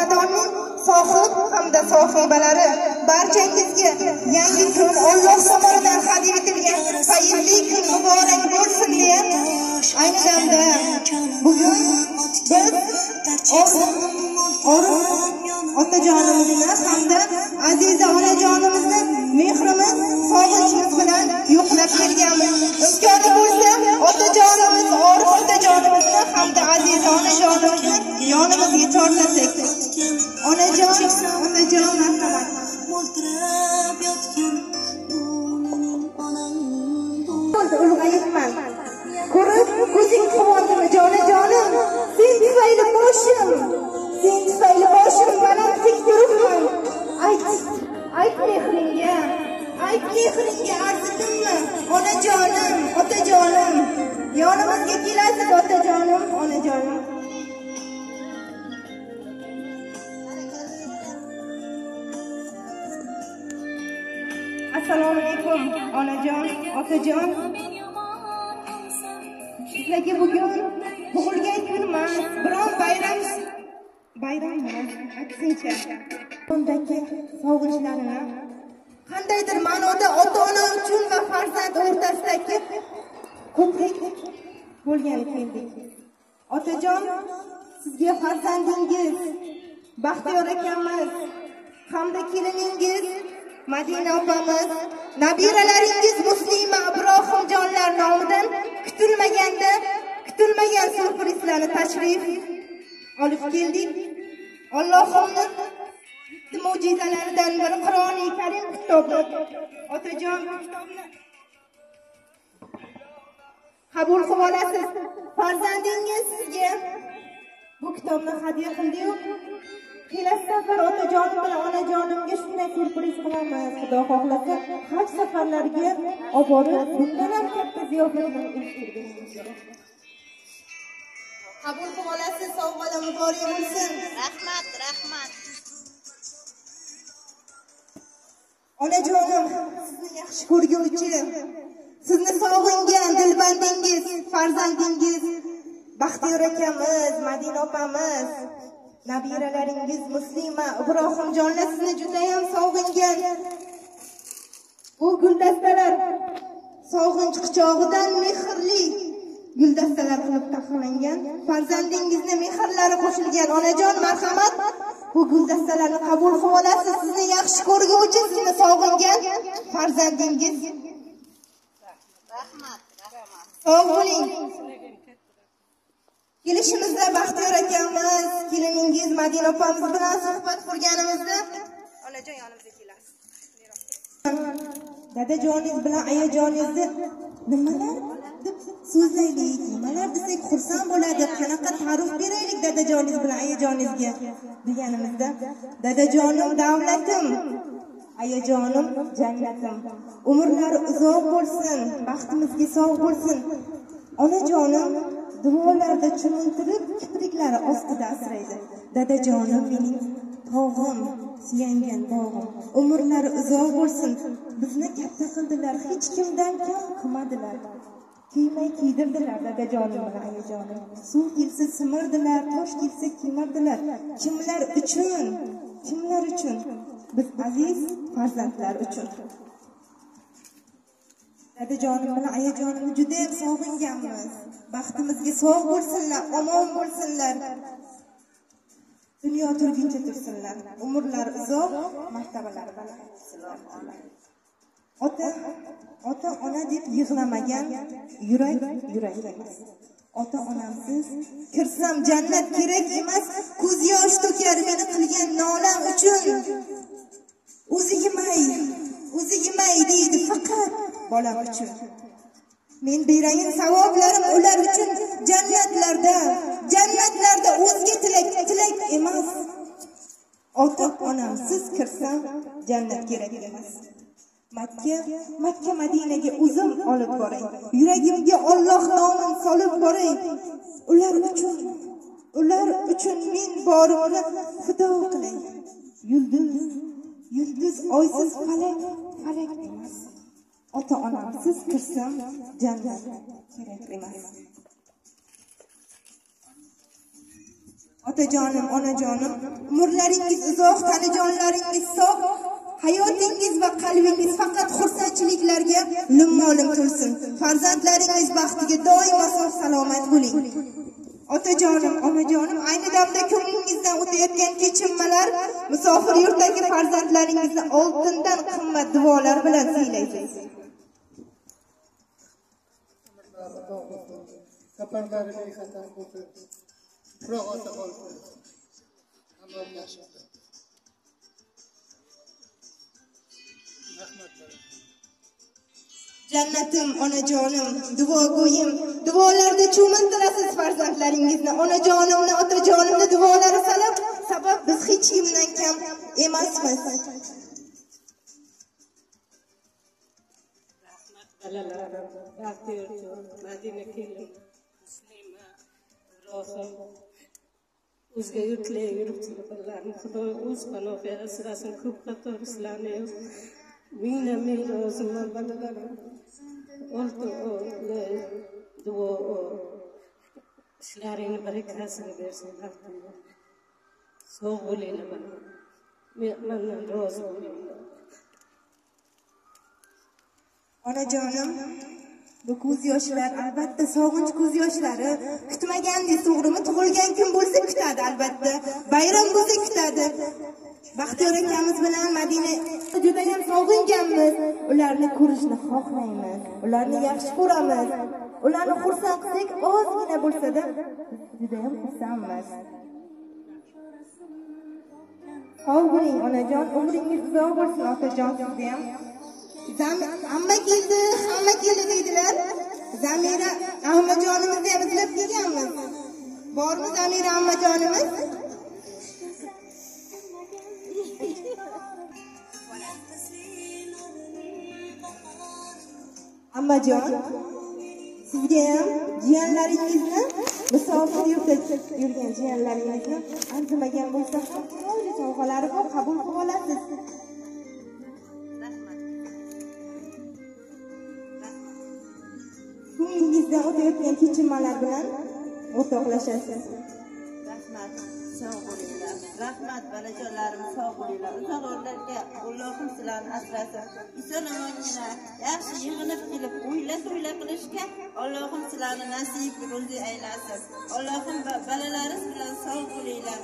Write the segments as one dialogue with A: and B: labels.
A: xonadonning sohib hamda sohibalari, barchangizga yangi kun Alloh tomonidan hadya etilgan fayzli kun muborak bo'lsin deya, ayni damda bugun biz otajonimizni hamda aziza onajonimizni mehrimiz, sog'inchimiz bilan yo'qlab kelganmiz. Imkoni bo'lsa otajonimiz, Orif otajonimizni hamda aziza onajonimizni yonimizga chorlasak. Onajon, otajon marhamat. Ulg'ayibman. Ko'rib, ko'zing quvondimi jonajonim? Sen tufayli boshim, sen tufayli boshim baland tik turibman. Ayt mehringga, arzidimmi? Onajonim, otajonim, yonimizga kelasiz otajonim, onajonim. Assalomu alaykum onajon, otajon. Sizlarga bugun tug'ilgan kun emas, biron bayram emas, aksincha. Bundagi sog'inchlarini qandaydir ma'noda ota-ona uchun va farzand o'rtasidagi ko'prik bo'lgani keldik. Otajon, sizga farzandingiz Baxtiyor akamiz hamda keliningiz Madina opamiz, nabiralaringiz Muslima, Ibrohimjonlar nomidan kutilmagan surprizlarni tashrif olib keldik. Allohimning mo'jizalaridan biri Qur'oni Karim kitobi. Otajon, kitobni qabul qilib olasiz. Farzandingiz sizga bu kitobni hadya qildi-yu, kelasi safar otajonim bilan onajonimga shunday surpriz qilamiz. Xudo xohlasa, haj safarlariga olib borib, bundan ham katta ziyofatlar uyushtiramiz. Qabul qilib olasiz, sovg'alar muborak bo'lsin.
B: Rahmat.
A: Onajonim, sizni yaxshi ko'rguvchi, sizni sog'ingan dilbandingiz, farzandingiz Baxtiyor akamiz, Madina opamiz, nabiralaringiz Muslima, Ibrohimjonlar sizni juda ham sog'ingan. Bu guldastalar sog'inch quchog'idan mehrli guldastalar qilib taqdirlangan. Farzandingizni mehrlari qo'shilgan. Onajon, marhamat, bu guldastalarni qabul qilib olasiz. Sizni yaxshi ko'rguvchi, sizni sog'ingan farzandingiz.
B: Rahmat.
A: Sog' bo'ling. Kelishimizda Baxtiyor akamiz, keliningiz Madina opamiz bilan suhbat qurganimizda onajon yonimizga kelasiz. Dadajoningiz bilan ayajoningizni nimalar deb so'zlaylik, nimalar desak xursand bo'ladi, qanaqa ta'rif beraylik dadajoningiz bilan ayajoningizga deganimizda, dadajonim davlatim, ayajonim jannatim, umrlari uzoq bo'lsin, baxtimizga sog' bo'lsin. Onajonim duolarda cho'miltirib, kipriklari ostida asraydi. Dadajonim mening tog'im, suyangan tog'im. Umrlari uzoq bo'lsin. Bizni katta qildilar, hech kimdan kam qilmadilar. Kiymay kiydirdilar dadajonim bilan ayajonim. Suv kelsa simirdilar, tosh kelsa kemirdilar. Kimlar uchun? Biz aziz farzandlar uchun. Dadajonim bilan ayajonimni juda ham sog'inganmiz. Baxtimizga sog' bo'lsinlar, omon bo'lsinlar. Dunyo turguncha tursinlar. Umrlari uzoq, martabalari baland bo'lsinlar. Ota ona deb yig'lamagan yurak emas. Ota onamsiz kirsam jannat kerak emas. Ko'z yosh to'kar meni qilgan nolam uchun. O'zi yemay deydi faqat bolam uchun. Men berayin savoblarim ular uchun jannatlarda o'zga tilak emas. Ota onamsiz kirsam jannat kerak emas. Makka Madinaga o'zim olib boray. Yuragimga Alloh nomini solib boray. Ular uchun men borimni fido qilay. Yulduz oysiz falak emas. Ota onamsiz kirsam jannat kerak emas. otajonim, onajonim, umrlaringiz uzoq, tanajonlaringiz sog', hayotingiz va qalbingiz faqat xursandchiliklarga lim-molim to'lsin. Farzandlaringiz baxtiga doimo sog' salomat bo'ling. Otajonim, onajonim, ayni damda ko'nglingizdan o'tayotgan kechinmalar, musofir yurtdagi farzandlaringizni oltindan qimmat duolar bilan siylaysiz.
B: Safarlari bexatar bo'lsin. Quruq ota qolsin. Amal yashadi. Rahmat.
A: Jannatim, onajonim, duogo'yim, duolarda cho'miltirasiz farzandlaringizni, onajonimni, otajonimni duolari sabab biz hech kimdan kam emasmiz.
C: Rahmat balalarim, baxtiyor, Madina kelin, Muslima, Rohim, o'zga yurtlarga yuribchilarni Xudo o'z panohiga asrasin, ko'p qator sizlarni mina merosim balalarim. Olti duo ishlaringni barakasini bersin. Sog' bo'linglar balalar. Mendan rozi bo'linglar.
A: Onajonim, bu ko'z yoshlar albatta sog'inch ko'z yoshlari. Kutmagandiz, to'g'rimi? Tug'ilgan kun bo'lsa kutadi albatta. Bayram bo'lsa kutadi. Baxtiyor akamiz bilan Madina juda ham sog'inganmiz. Ularni ko'rishni xohlaymiz. Ularni yaxshi ko'ramiz. Ularni xursand qilsak, ozgina bo'lsa-da, juda ham xursandmiz. Sog' bo'ling onajon, umringiz uzoq bo'lsin otajon sizga ham. Hamma keldi deydilar. Zamira ammajonimizni ham izlab kelganmiz. Bormi Zamira ammajonimiz? Ammajon, sizga ham jiyanlaringizni, musofir yurtda yurgan jiyanlaringizni arzimagan bo'lsa ham chiroyli sovg'alari bor, qabul qilib olasiz. Ko'nglingizdan o'tayotgan kechinmalar bilan o'rtoqlashasiz.
D: Rahmat, sog' bo'linglar. Rahmat balajonlarim, sog' bo'linglar. Uzoq o'rlarga Allohim sizlarni asrasin. Eson-omonlar yaxshi yig'inib kelib o'yla qilishga Allohim sizlarni nasib ro'zi aylasin. Allohim balalaringiz bilan sog' bo'linglar.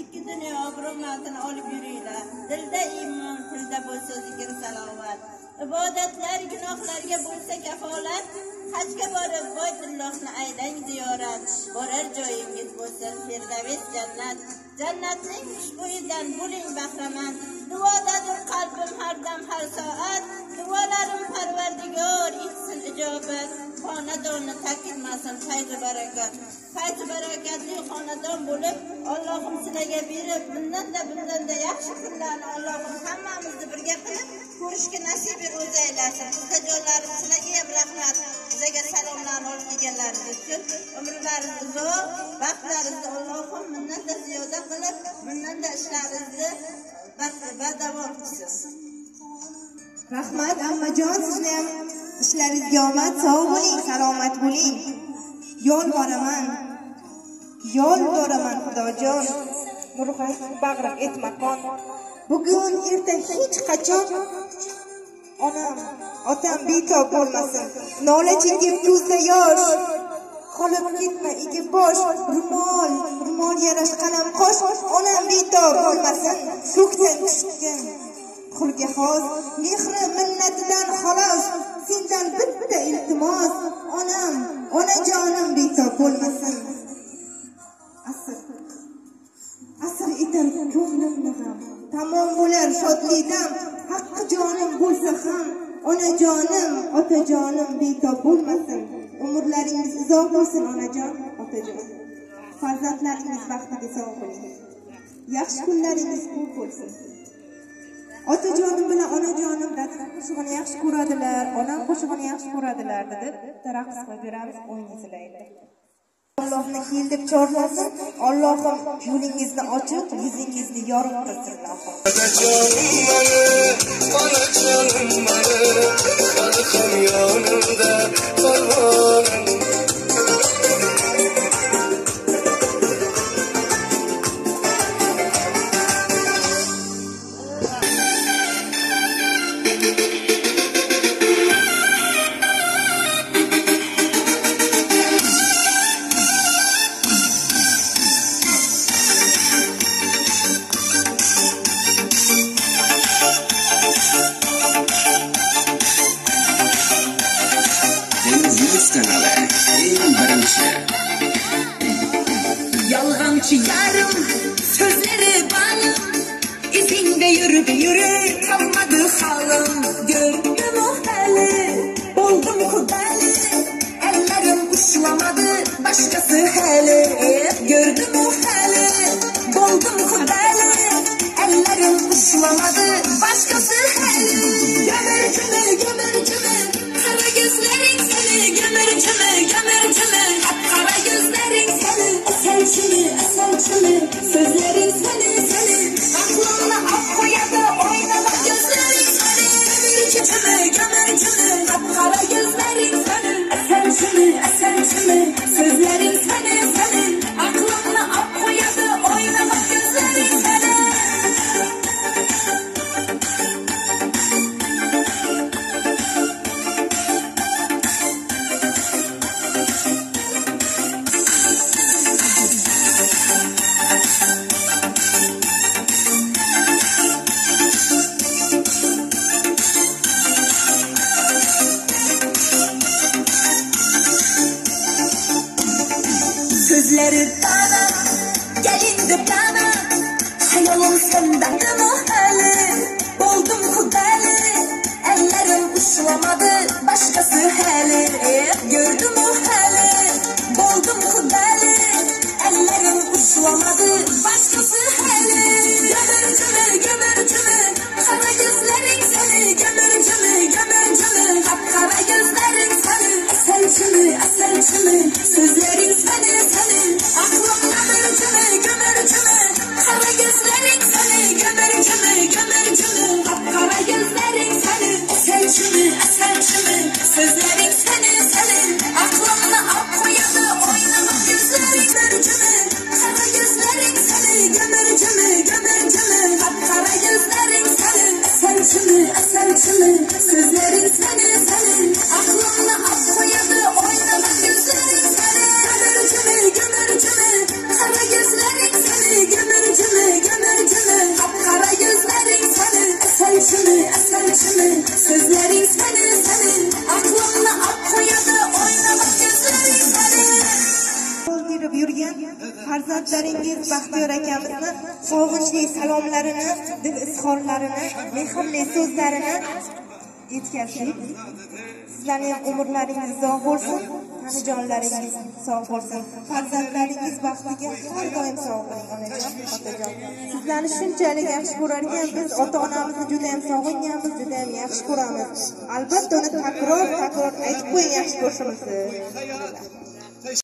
D: Ikki dunyo obro'matini olib yuringlar. Dilda iymon, tilda bo'lsa zikr salovat. Ibodatlar, gunohlarga bo'lsa kafolat. Hajga borib Boytullohni aylang ziyorat. Borar joyingiz bo'lsa Firdavs jannat. Jannatning xushbo'yidan bo'ling bahramand. Duodadir qalbim har dam har soat. Duolarim Parvardigor etsin ijobat. Xonadonni takilmasin fayzi barakat. Fayzi barakatli xonadon bo'lib, Allohim sizlarga berib, bundan-da yaxshi kunlarni Allohim hammamizni birga qilib ko'rishga nasib ro'zi aylasin. Ustajonlarim sizlarga ham rahmat. Sizlarga salomlarni olib kelganlaringiz uchun umrlaringiz uzoq, baxtlaringizni Allohim bundan-da ziyoda qilib, bundan-da ishlaringizni bardavom qilsin.
A: Rahmat ammajon, sizni ham ishlaringizga omad, sog' bo'ling, salomat bo'ling. Yolvoraman Xudojon, nurg'ay bag'rim etmakon. Bugun erta hech qachon otam betob bo'lmasin. Nola chekib ko'zda yosh, qolib ketma egib bosh. Rumol yarash qalam qosh, onam betob bo'lmasin. Ko'kdan tushgan qulga xos, mehri minnatidan xolos. Sendan bitta iltimos, onajonim betob bo'lmasin. Asr etar ko'nglimni ham, tamom bo'lar shodlikdan. Haqqi jonim bo'lsa ham, onajonim, otajonim betob bo'lmasin. Umrlaringiz uzoq bo'lsin onajon, otajon. Farzandlaringiz baxtiga sog' bo'ling. Yaxshi kunlaringiz ko'p bo'lsin. Otajonim bilan onajonim dadam qo'shig'ini yaxshi ko'radilar, onam qo'shig'ini yaxshi ko'radilar dedi. Raqs qilib beramiz, o'ynaysilar. Allohni kelib chorlasin, Allohim yo'lingizni ochib, yuzingizni yorib tursin.
E: yürüp yürüp kalmadı halim. Gördüm o hali, oldum kudeli. Ellerim uçlamadı, başkası hali. Gördüm o hali, oldum kudeli. Ellerim uçlamadı, başkası hali. Gömercime, gömercime, kara gözlerin seni. Gömercime, gömercime, kara gözlerin seni. Eselçimi, eselçimi, sözlerin seni, seni. Aklımla ak koyadı, oynamak gözlerin seni. Gömercime, gömercime, kara gözlerin seni. Eselçimi, eselçimi, sözlerin seni, seni. Aklımla ak koyadı, oynamak gözlerin seni. Gözleri bana, gelindi bana. Hayalim senden o hali. Oldum kudeli, ellerim uçlamadı, başkası hali. Gördüm o hali, oldum kudeli. Ellerim uçlamadı, başkası hali. Gömercime, gömercime, kara gözlerin seni. Gömercime, gömercime, kara gözlerin seni. Eselçimi, eselçimi, sözlerin seni, seni. Aklım gömercime, gömercime, kara gözlerin seni. Gömercime, gömercime, kara gözlerin seni. Eselçimi, eselçimi, sözlerin seni, seni. Aklımla ak koyadı, oynamak gözlerin. Gömercime, kara gözlerin seni. Gömercime, gömercime, kara gözlerin seni. Eselçimi, eselçimi, sözlerin seni, seni. Aklımla ak koyadı, oynamak gözlerin seni. Gömercime, gömercime, kara gözlerin seni. Gömercime, gömercime, kara gözlerin seni. Eselçimi, eselçimi, sözlerin seni, seni. Aklımla ak koyadı, oynamak gözlerin seni.
A: Yurib yurgan farzandlaringiz Baxtiyor akamizni sog'inchli salomlarini, dil izhorlarini, mehrli so'zlarini yetkazdik. Sizlarning ham umrlaringiz uzoq bo'lsin, tanijonlaringiz sog' bo'lsin. Farzandlaringiz baxtiga har doim sog' bo'ling onajon, otajon. Sizlarni shunchalik yaxshi ko'rar ekan, biz ota-onamizni juda ham sog'inganmiz, juda ham yaxshi ko'ramiz. Albatta uni takror aytib qo'ying yaxshi ko'rishimizni.